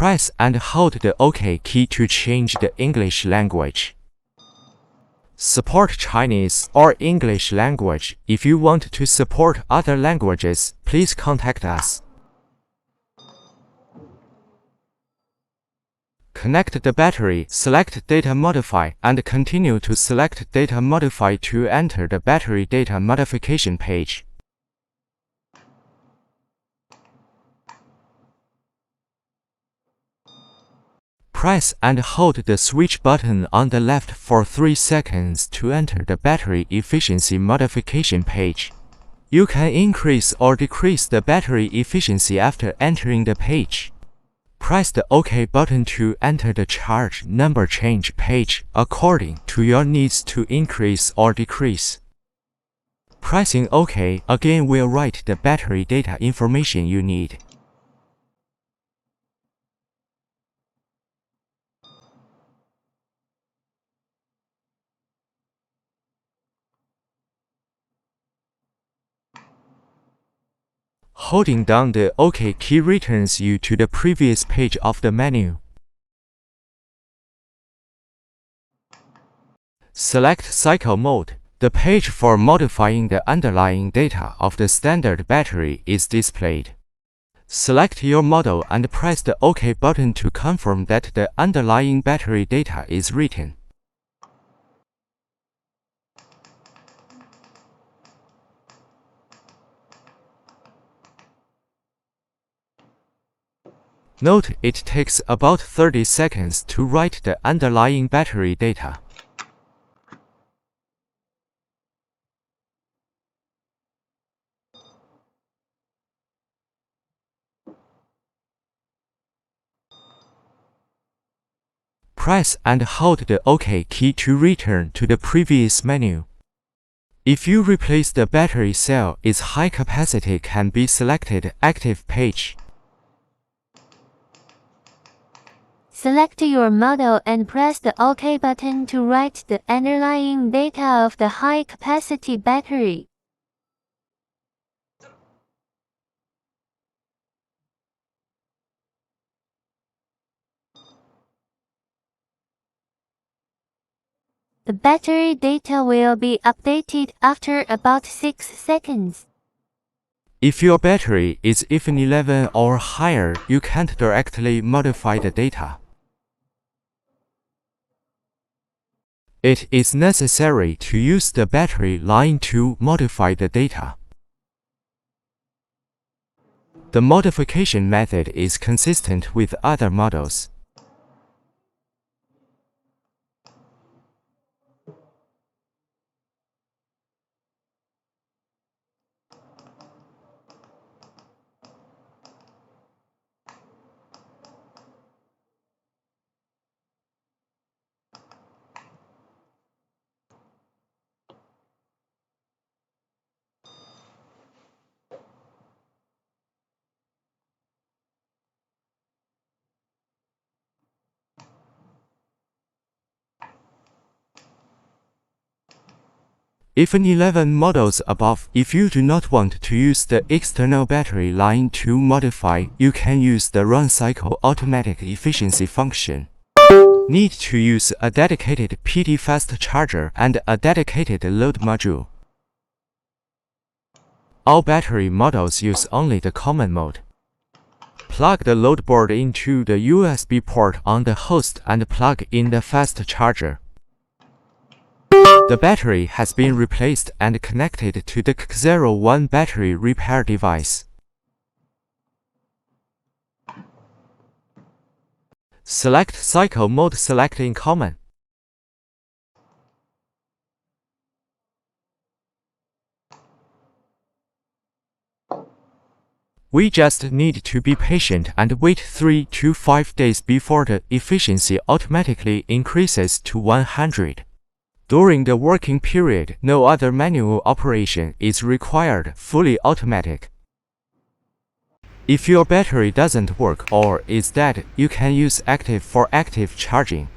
Press and hold the OK key to change the English language. Support Chinese or English language. If you want to support other languages, please contact us. Connect the battery, select Data Modify, and continue to select Data Modify to enter the battery data modification page. Press and hold the switch button on the left for 3 seconds to enter the battery efficiency modification page. You can increase or decrease the battery efficiency after entering the page. Press the OK button to enter the charge number change page according to your needs to increase or decrease. Pressing OK again will write the battery data information you need. Holding down the OK key returns you to the previous page of the menu. Select Cycle Mode. The page for modifying the underlying data of the standard battery is displayed. Select your model and press the OK button to confirm that the underlying battery data is written. Note it takes about 30 seconds to write the underlying battery data. Press and hold the OK key to return to the previous menu. If you replace the battery cell, its high capacity can be selected Active page. Select your model and press the OK button to write the underlying data of the high-capacity battery. The battery data will be updated after about 6 seconds. If your battery is even 11 or higher, you can't directly modify the data. It is necessary to use the battery line to modify the data. The modification method is consistent with other models. Even 11 models above. If you do not want to use the external battery line to modify, you can use the Run Cycle Automatic Efficiency function. Need to use a dedicated PD fast charger and a dedicated load module. All battery models use only the common mode. Plug the load board into the USB port on the host and plug in the fast charger. The battery has been replaced and connected to the KC01 battery repair device. Select Cycle Mode. Select in Common. We just need to be patient and wait 3 to 5 days before the efficiency automatically increases to 100. During the working period, no other manual operation is required, fully automatic. If your battery doesn't work or is dead, you can use Active for active charging.